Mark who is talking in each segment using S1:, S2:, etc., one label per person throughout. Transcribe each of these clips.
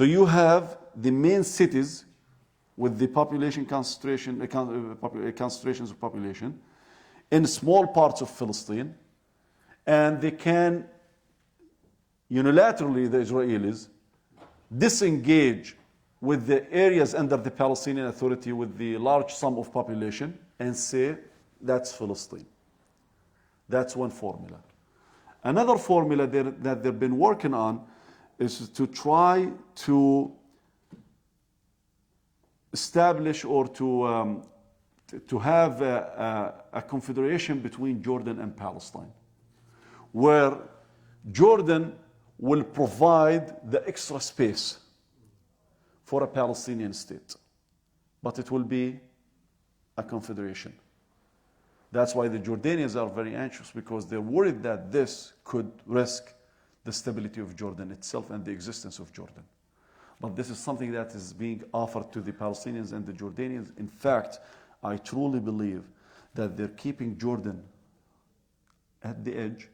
S1: So you have the main cities with the population concentrations of population in small parts of Palestine, and they can unilaterally, the Israelis, disengage with the areas under the Palestinian Authority with the large sum of population and say that's Palestine. That's one formula. Another formula that they've been working on is to try to establish or to have a confederation between Jordan and Palestine, where Jordan will provide the extra space for a Palestinian state, but it will be a confederation. That's why the Jordanians are very anxious, because they're worried that this could risk the stability of Jordan itself and the existence of Jordan. But this is something that is being offered to the Palestinians and the Jordanians. In fact, I truly believe that they're keeping Jordan at the edge.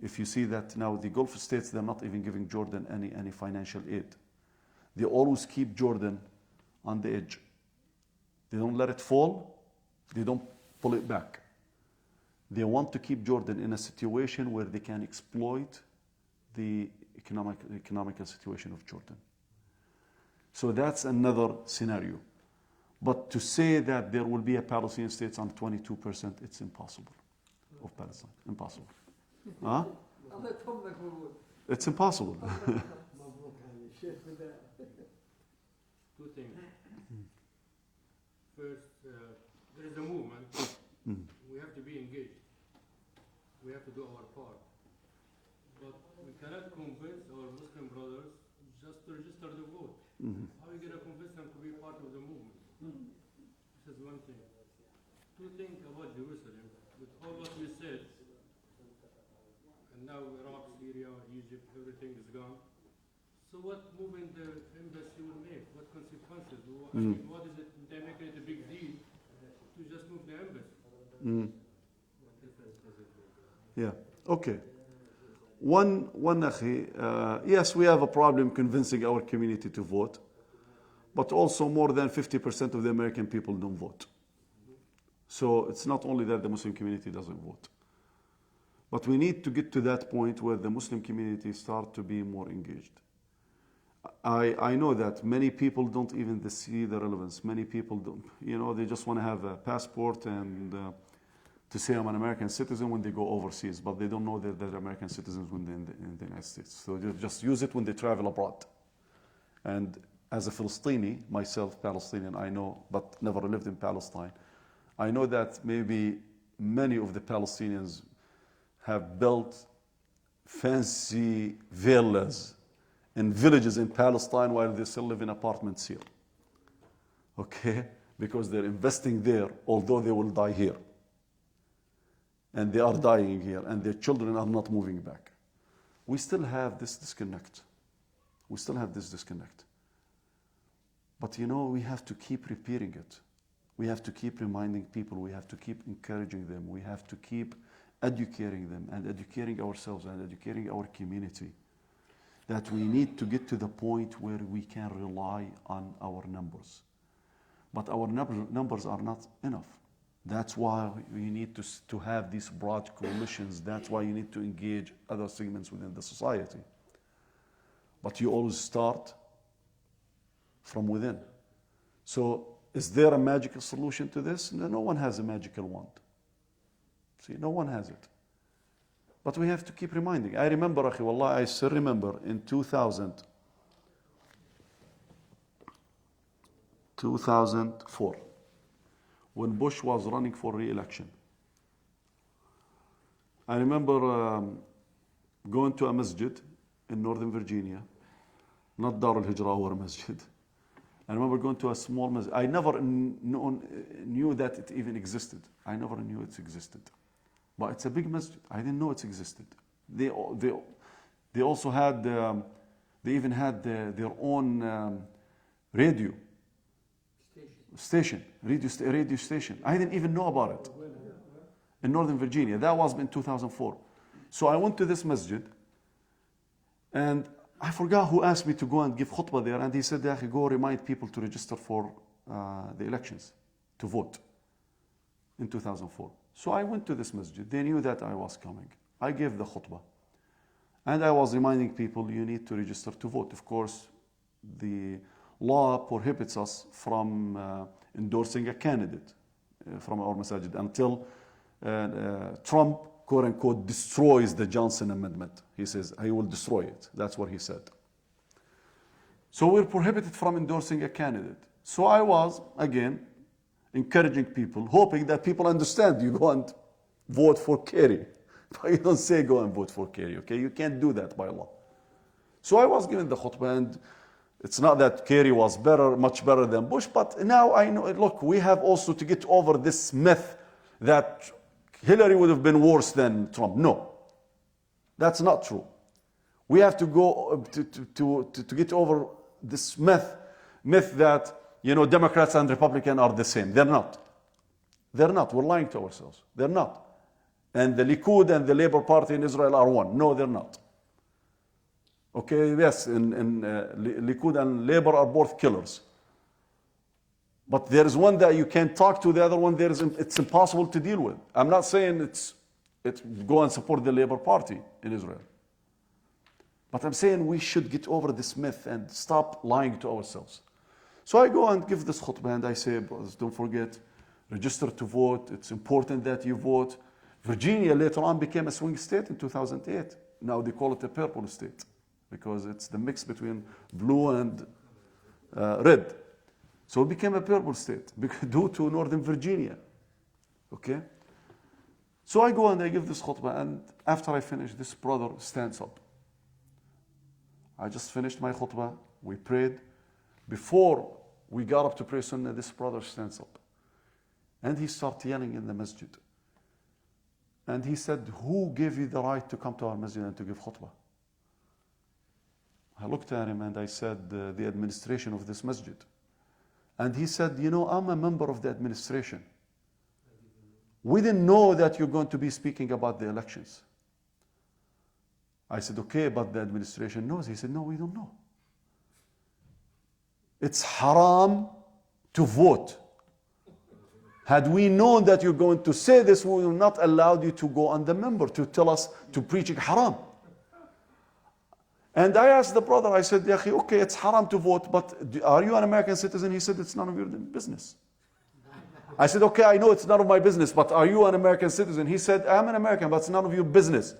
S1: If you see that now the Gulf states, they're not even giving Jordan any financial aid. They always keep Jordan on the edge. They don't let it fall. They don't pull it back. They want to keep Jordan in a situation where they can exploit the economical situation of Jordan. So that's another scenario. But to say that there will be a Palestinian state on 22%, it's impossible of Palestine. Impossible. Huh? It's impossible.
S2: Two things. First, there is a movement. We have to be engaged. We have to do our part. But we cannot convince our Muslim brothers just to register the vote. How are we going to convince them to be part of the movement? This is one thing. Two things about Jerusalem. With all what we said, and now Iraq, Syria, Egypt, everything is gone. So what movement the embassy will make? What consequences? I mean, what is it? They make it a big deal to just move the embassy.
S1: Yeah. Okay. One akhi, yes, we have a problem convincing our community to vote, but also more than 50% of the American people don't vote. So it's not only that the Muslim community doesn't vote, but we need to get to that point where the Muslim community start to be more engaged. I know that many people don't even see the relevance. Many people don't, they just want to have a passport and to say I'm an American citizen when they go overseas, but they don't know that they're American citizens when they're in the United States. So they just use it when they travel abroad. And as a Palestinian, myself, Palestinian, I know, but never lived in Palestine, I know that maybe many of the Palestinians have built fancy villas in villages in Palestine while they still live in apartments here. Okay? Because they're investing there, although they will die here. And they are dying here, and their children are not moving back. We still have this disconnect. We still have this disconnect. But we have to keep repeating it. We have to keep reminding people. We have to keep encouraging them. We have to keep educating them and educating ourselves and educating our community that we need to get to the point where we can rely on our numbers. But our numbers are not enough. That's why we need to have these broad coalitions. That's why you need to engage other segments within the society. But you always start from within. So is there a magical solution to this? No one has a magical wand. See, no one has it. But we have to keep reminding. I remember, Akhi, Wallah, I still remember in 2004, when Bush was running for re-election. I remember going to a masjid in Northern Virginia, not Dar al-Hijra, our masjid. I remember going to a small masjid. I never knew that it even existed. I never knew it existed. But it's a big masjid. I didn't know it existed. They also had, they even had their own radio station, radio station. I didn't even know about it in Northern Virginia. That was in 2004. So I went to this masjid, and I forgot who asked me to go and give khutbah there, and he said, "Ya akhi, go remind people to register for the elections, to vote in 2004. So I went to this masjid. They knew that I was coming. I gave the khutbah. And I was reminding people, you need to register to vote. Of course, the law prohibits us from endorsing a candidate from our masajid until Trump, quote unquote, destroys the Johnson Amendment. He says he will destroy it. That's what he said. So we're prohibited from endorsing a candidate. So I was, again, encouraging people, hoping that people understand you go and vote for Kerry. But you don't say go and vote for Kerry, okay? You can't do that by law. So I was giving the khutbah, and it's not that Kerry was better, much better than Bush, but now I know, look, we have also to get over this myth that Hillary would have been worse than Trump. No, that's not true. We have to go to get over this myth that, you know, Democrats and Republicans are the same. They're not. They're not. We're lying to ourselves. They're not. And the Likud and the Labour Party in Israel are one. No, they're not. Okay, yes, Likud and Labour are both killers. But there is one that you can't talk to, the other one it's impossible to deal with. I'm not saying it's go and support the Labour Party in Israel. But I'm saying we should get over this myth and stop lying to ourselves. So I go and give this khutbah and I say, brothers, don't forget, register to vote. It's important that you vote. Virginia later on became a swing state in 2008. Now they call it a purple state because it's the mix between blue and red. So it became a purple state due to Northern Virginia. Okay? So I go and I give this khutbah, and after I finish, this brother stands up. I just finished my khutbah. We prayed. Before we got up to pray Sunnah, this brother stands up. And he started yelling in the masjid. And he said, who gave you the right to come to our masjid and to give khutbah? I looked at him and I said, the administration of this masjid. And he said, you know, I'm a member of the administration. We didn't know that you're going to be speaking about the elections. I said, okay, but the administration knows. He said, no, we don't know. It's haram to vote. Had we known that you're going to say this, we would have not allowed you to go on the member to tell us to preach haram. And I asked the brother, I said, okay, it's haram to vote, but are you an American citizen? He said, it's none of your business. I said, okay, I know it's none of my business, but are you an American citizen? He said, I'm an American, but it's none of your business.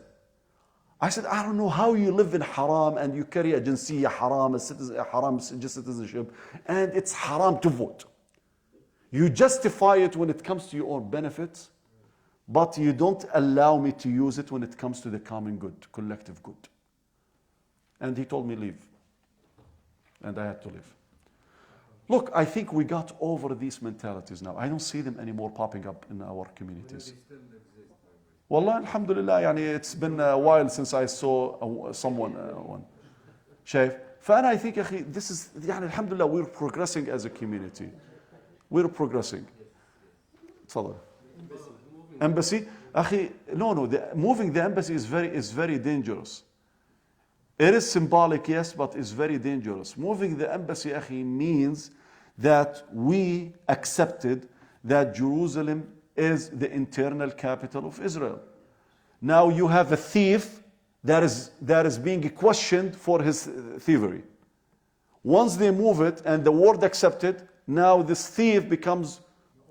S1: I said, I don't know how you live in haram and you carry a jinsiyya haram, a haram citizenship, and it's haram to vote. You justify it when it comes to your own benefits, but you don't allow me to use it when it comes to the common good, collective good. And he told me leave. And I had to leave. Look, I think we got over these mentalities now. I don't see them anymore popping up in our communities. Wallah, alhamdulillah, yani it's been a while since I saw someone one. شايف؟ فأنا I think this is, يعني alhamdulillah, we're progressing as a community. We're progressing. تفضل. Embassy? أخي, no, moving the embassy is very dangerous. It is symbolic, yes, but it's very dangerous. Moving the embassy, أخي, means that we accepted that Jerusalem is the internal capital of Israel. Now you have a thief that is being questioned for his thievery. Once they move it and the world accepted, now this thief becomes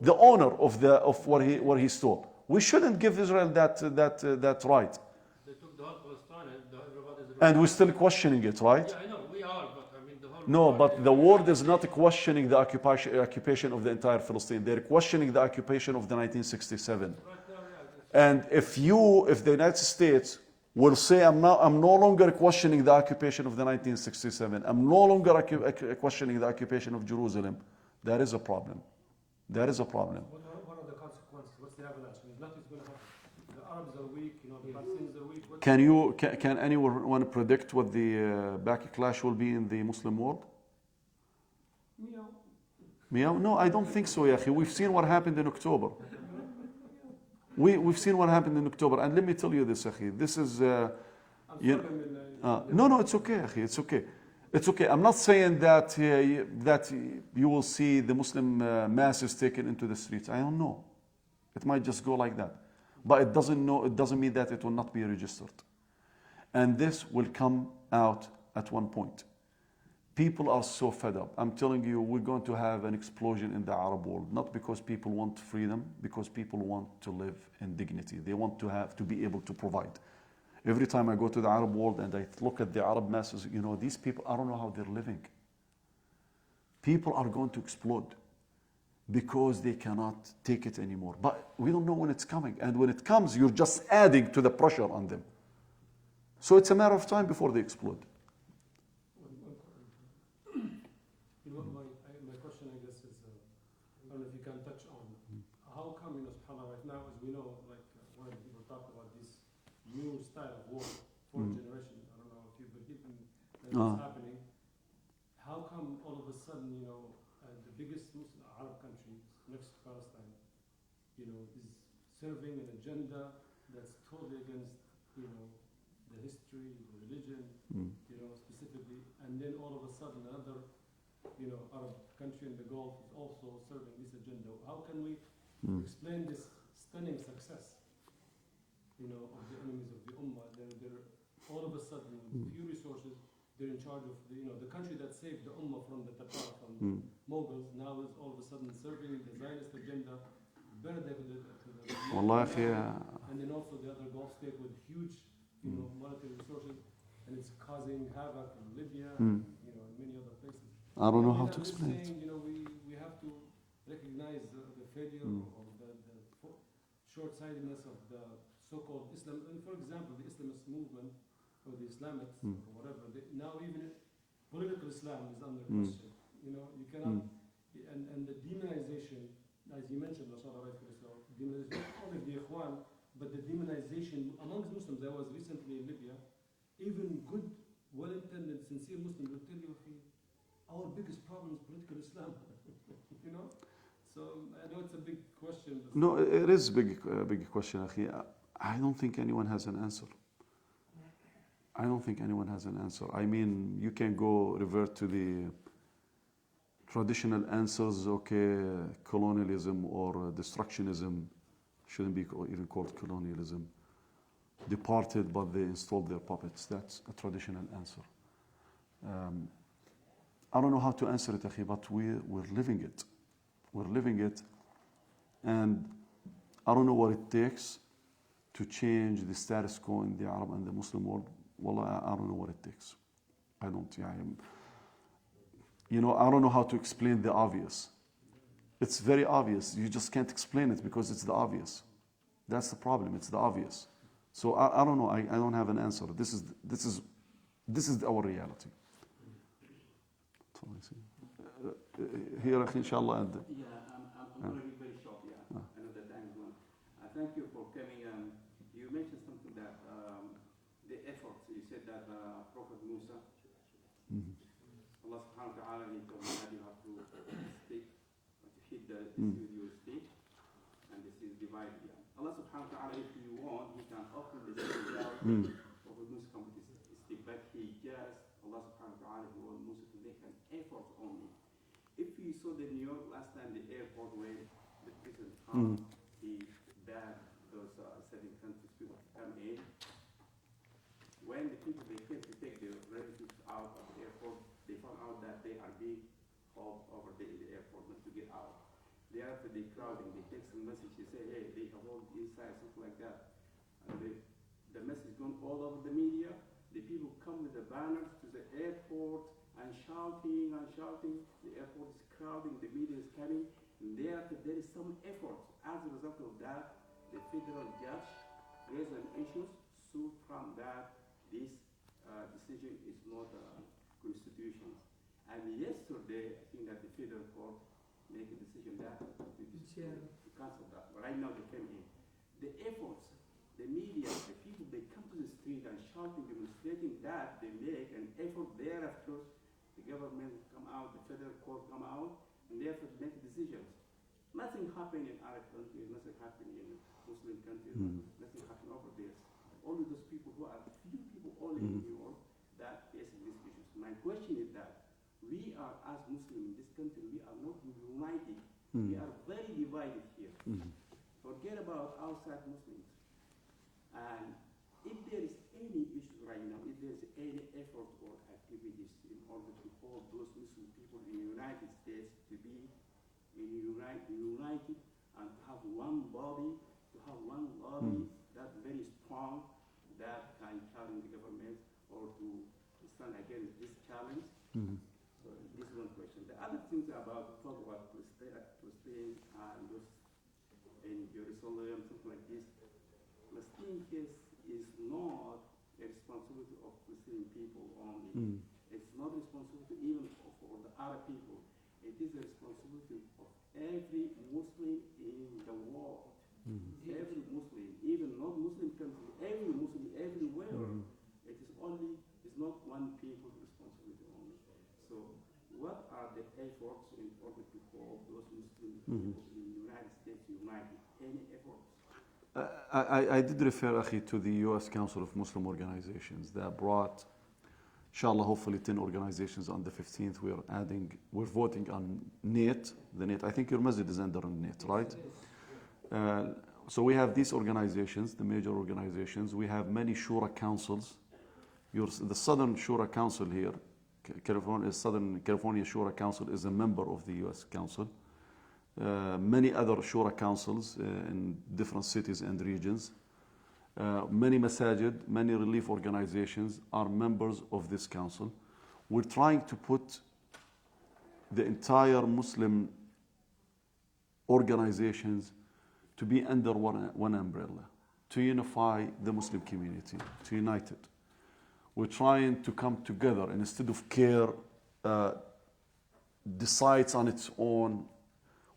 S1: the owner of what he stole. We shouldn't give Israel that right.
S2: They took the whole Palestine and everybody's...
S1: And we're still questioning it, right?
S2: Yeah, I know, we are, but I mean the whole...
S1: No, but the world is not questioning the occupation of the entire Palestine. They're questioning the occupation of the 1967.
S2: Right now, yeah.
S1: And if the United States will say, I'm no longer questioning the occupation of the 1967, I'm no longer questioning the occupation of Jerusalem, that is a problem. That is a problem.
S3: What are the consequences? What's the avalanche? I mean, nothing's going to happen. The Arabs are weak, you know, the Palestinians are weak.
S1: Can anyone predict what the backlash will be in the Muslim world?
S3: Meow.
S1: Meow? No, I don't think so, Yahi. We've seen what happened in October. We've seen what happened in October. And let me tell you this, Yahi. This is...
S3: I'm
S1: You, no, it's okay, akhi, it's okay. It's okay. I'm not saying that that you will see the Muslim masses taken into the streets. I don't know. It might just go like that, but it doesn't mean that it will not be registered. And this will come out at one point. People are so fed up. I'm telling you, we're going to have an explosion in the Arab world, not because people want freedom, because people want to live in dignity. They want to be able to provide. Every time I go to the Arab world and I look at the Arab masses, you know, these people, I don't know how they're living. People are going to explode because they cannot take it anymore. But we don't know when it's coming. And when it comes, you're just adding to the pressure on them. So it's a matter of time before they explode.
S3: You know, my question, I guess, is I don't know if you can touch on how come, you know, subhanAllah, right now, as we know, like when people talk about this new style of war, fourth generation, I don't know if you believe in that it's happening. How come all of a sudden, you know, the biggest Muslim Arab country next to Palestine, you know, is serving an agenda that's totally against, you know, the history, the religion, you know, specifically, and then all of a sudden another, you know, Arab country in the Gulf is also serving this agenda. How can we explain this stunning success, you know, of the enemies of the Ummah? They're all of a sudden, with few resources, they're in charge of the, you know, the country that saved the Ummah from the Tatar, from the Mughals, now is all of a sudden serving the Zionist agenda better than the and then also the other Gulf state with huge, you know, monetary resources, and it's causing havoc in Libya, and, you know, and many other places.
S1: I don't know how to
S3: I'm just
S1: explain it.
S3: saying, you know, we have to recognize the failure or the short-sightedness of the so-called Islam. And for example, the Islamist movement or the Islamists or whatever. Now even political Islam is under question. You know, you cannot and the demonization, as you mentioned, mashallah, rightfully so, demonization not only of the Ikhwan, but the demonization amongst Muslims. I was recently in Libya. Even good, well-intended, sincere Muslims will tell you, our biggest problem is political Islam. You know? So I know it's a big question. But
S1: No, it is a big question, akhi. I don't think anyone has an answer. I don't think anyone has an answer. I mean, you can go revert to the traditional answers, okay, colonialism or destructionism, shouldn't be even called colonialism. Departed, but they installed their puppets. That's a traditional answer. I don't know how to answer it, akhi, but we're living it. We're living it. And I don't know what it takes to change the status quo in the Arab and the Muslim world. Well, I don't know what it takes. I don't, you know, I don't know how to explain the obvious. It's very obvious. You just can't explain it because it's the obvious. That's the problem. It's the obvious. So I don't know. I don't have an answer. This is our reality. Here, inshallah. And
S4: I'm going to be very short. I know the time is gone. Thank you for coming. You mentioned something that the efforts. You said that Prophet Musa, Allah subhanahu wa ta'ala, he told me that you have to stick, to hit the with your stick, and this is divided. Allah subhanahu wa ta'ala, if you want, he can open the stick without Prophet Musa come with his stick, but he just, Allah subhanahu wa ta'ala, he wants Musa to make an effort only. If you saw the New York last time, the airport where the President Trump, he banned those 7 countries people to come in. When the people they came to take their relatives out of the airport, they found out that they are being hauled over there in the airport not to get out. Thereafter they crowding, they take some message, they say, hey, they have all inside, something like that. And the message gone all over the media. The people come with the banners to the airport and shouting and shouting. The airport is crowding, the media is coming. And thereafter there is some effort. As a result of that, the federal judge raised an issue, sued from that this decision is not constitutional. And yesterday, I think that the federal court made a decision that to cancel that. But right now they came in. The efforts, the media, the people, they come to the street and shouting, demonstrating that they make an effort. Thereafter, the government come out, the federal court come out, and therefore make decisions. Nothing happened in Arab countries, nothing happened in Muslim countries, nothing happened over there. Only those people who are few people only in New York that facing these issues. My question is that we are, as Muslims in this country, we are not united. We are very divided here. Forget about outside Muslims. And if there is any issue right now, if there is any effort or activities in order to hold those Muslim people in the United States to be united and to have one body, that's very strong, that can challenge the government or to stand against this challenge. So this is one question. The other things about talk about Palestine and those in Jerusalem, something like this. Palestine case is not a responsibility of Palestinian people only. It's not responsibility even for the Arab people. It is a responsibility of every Muslim in the world. Every Muslim, even non-Muslim country, every Muslim everywhere. It's not one people's responsibility only. So what are the efforts in order to hold those Muslim people in the United States united? Any efforts?
S1: I did refer, Akhi, to the U.S. Council of Muslim Organizations that brought, inshallah, hopefully 10 organizations on the 15th. We're voting on NATE. The NATE, I think your masjid is under NATE, right? So we have these organizations, the major organizations. We have many shura councils. The Southern Shura Council here, Southern California Shura Council is a member of the U.S. Council. Many other shura councils in different cities and regions. Many masajid, many relief organizations are members of this council. We're trying to put the entire Muslim organizations to be under one umbrella, to unify the Muslim community, to unite it. We're trying to come together, and instead of CARE decides on its own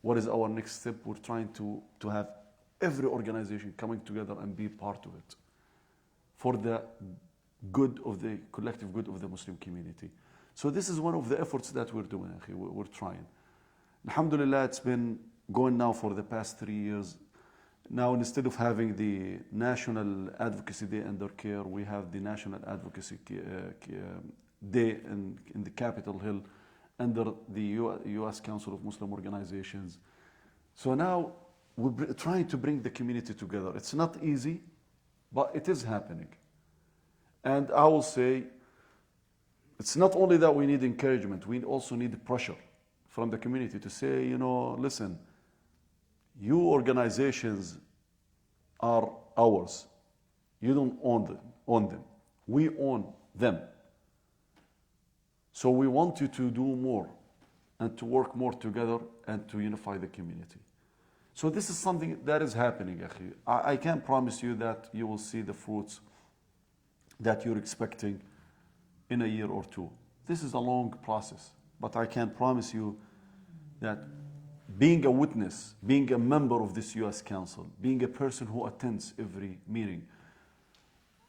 S1: what is our next step, we're trying to have every organization coming together and be part of it for the good of the collective good of the Muslim community. So this is one of the efforts that we're doing. We're trying. Alhamdulillah, it's been going now for the past 3 years. Now, instead of having the National Advocacy Day under CARE, we have the National Advocacy Day in the Capitol Hill under the U.S. Council of Muslim Organizations. So now we're trying to bring the community together. It's not easy, but it is happening. And I will say, it's not only that we need encouragement, we also need pressure from the community to say, listen, you organizations are ours. You don't own them. We own them. So we want you to do more and to work more together and to unify the community. So this is something that is happening, Akhi. I can't promise you that you will see the fruits that you're expecting in a year or two. This is a long process, but I can promise you that being a witness, being a member of this U.S. Council, being a person who attends every meeting,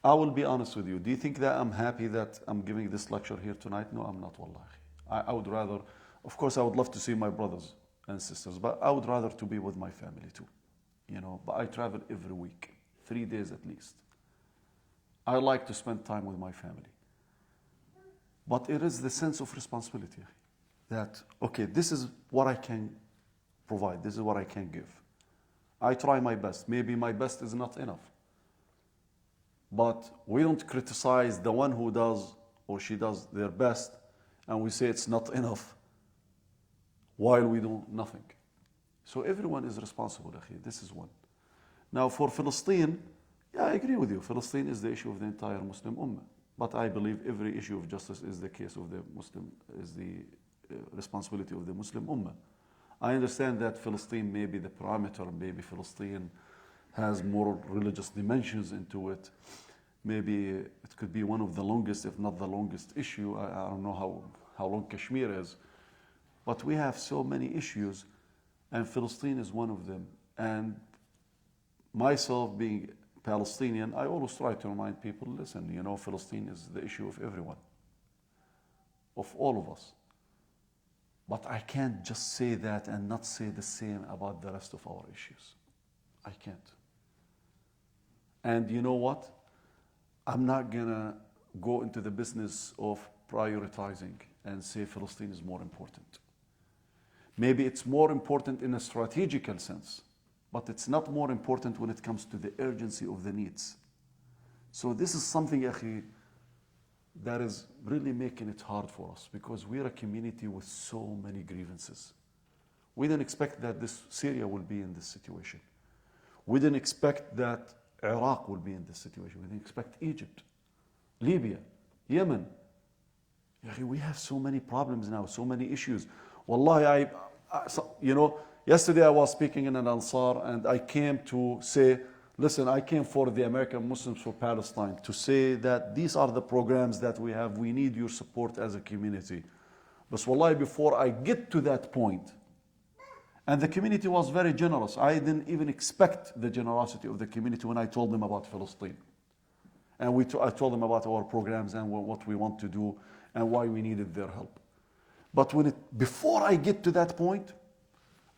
S1: I will be honest with you. Do you think that I'm happy that I'm giving this lecture here tonight? No, I'm not, wallahi. I would rather, of course, I would love to see my brothers and sisters, but I would rather to be with my family too. But I travel every week, 3 days at least. I like to spend time with my family. But it is the sense of responsibility that, okay, this is what I can provide, this is what I can give. I try my best. Maybe my best is not enough. But we don't criticize the one who does or she does their best and we say it's not enough while we do nothing. So everyone is responsible, akhi. This is one. Now for Palestine, yeah, I agree with you. Palestine is the issue of the entire Muslim Ummah. But I believe every issue of justice is the case of the Muslim, is the responsibility of the Muslim Ummah. I understand that Palestine may be the parameter, maybe Palestine has more religious dimensions into it. Maybe it could be one of the longest, if not the longest issue. I don't know how long Kashmir is. But we have so many issues, and Palestine is one of them. And myself being Palestinian, I always try to remind people, listen, Palestine is the issue of everyone, of all of us. But I can't just say that and not say the same about the rest of our issues. I can't. And you know what? I'm not gonna go into the business of prioritizing and say Palestine is more important. Maybe it's more important in a strategical sense, but it's not more important when it comes to the urgency of the needs. So this is something, akhi, that is really making it hard for us because we're a community with so many grievances. We didn't expect that Syria will be in this situation. We didn't expect that Iraq will be in this situation. We didn't expect Egypt, Libya, Yemen. We have so many problems now, so many issues. Wallahi, yesterday I was speaking in an Ansar and I came to say, listen, I came for the American Muslims for Palestine to say that these are the programs that we have. We need your support as a community. But wallahi, before I get to that point, and the community was very generous. I didn't even expect the generosity of the community when I told them about Palestine. And I told them about our programs and what we want to do and why we needed their help. But before I get to that point,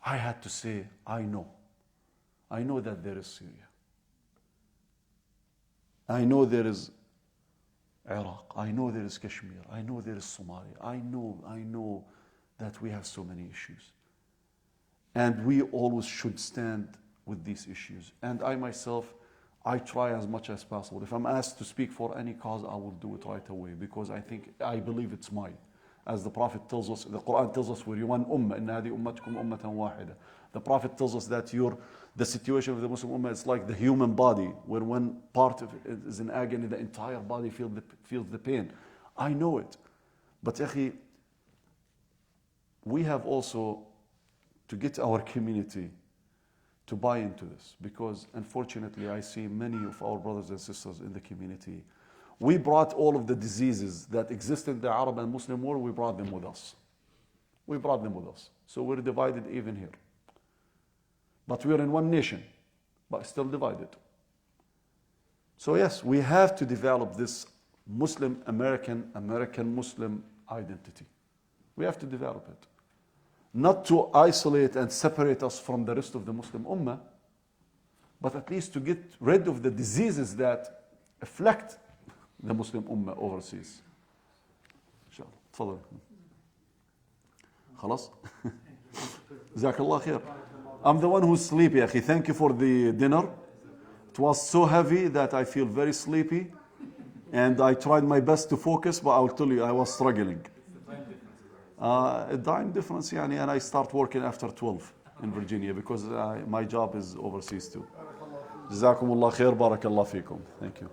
S1: I had to say, I know that there is Syria. I know there is Iraq. I know there is Kashmir. I know there is Somalia. I know that we have so many issues. And we always should stand with these issues. And I myself, I try as much as possible. If I'm asked to speak for any cause, I will do it right away because I believe it's mine. As the Prophet tells us, the Quran tells us, we're one ummah, inna hadi ummatukum ummatan wahida. The Prophet tells us that the situation of the Muslim ummah is like the human body, where one part of it is in agony, the entire body feels the pain. I know it. But akhi, we have also to get our community to buy into this because unfortunately I see many of our brothers and sisters in the community. We brought all of the diseases that exist in the Arab and Muslim world, we brought them with us. So we're divided even here. But we're in one nation, but still divided. So yes, we have to develop this American Muslim identity. We have to develop it. Not to isolate and separate us from the rest of the Muslim Ummah, but at least to get rid of the diseases that afflict the Muslim Ummah overseas. إن شاء الله. تفضل. خلاص. جزاك الله خير. I'm the one who's sleepy, akhi. Thank you for the dinner. It was so heavy that I feel very sleepy, and I tried my best to focus, but I will tell you, I was struggling. A time difference, and I start working after 12 in Virginia because my job is overseas too. جزاكم الله خير. بارك الله فيكم. Thank you.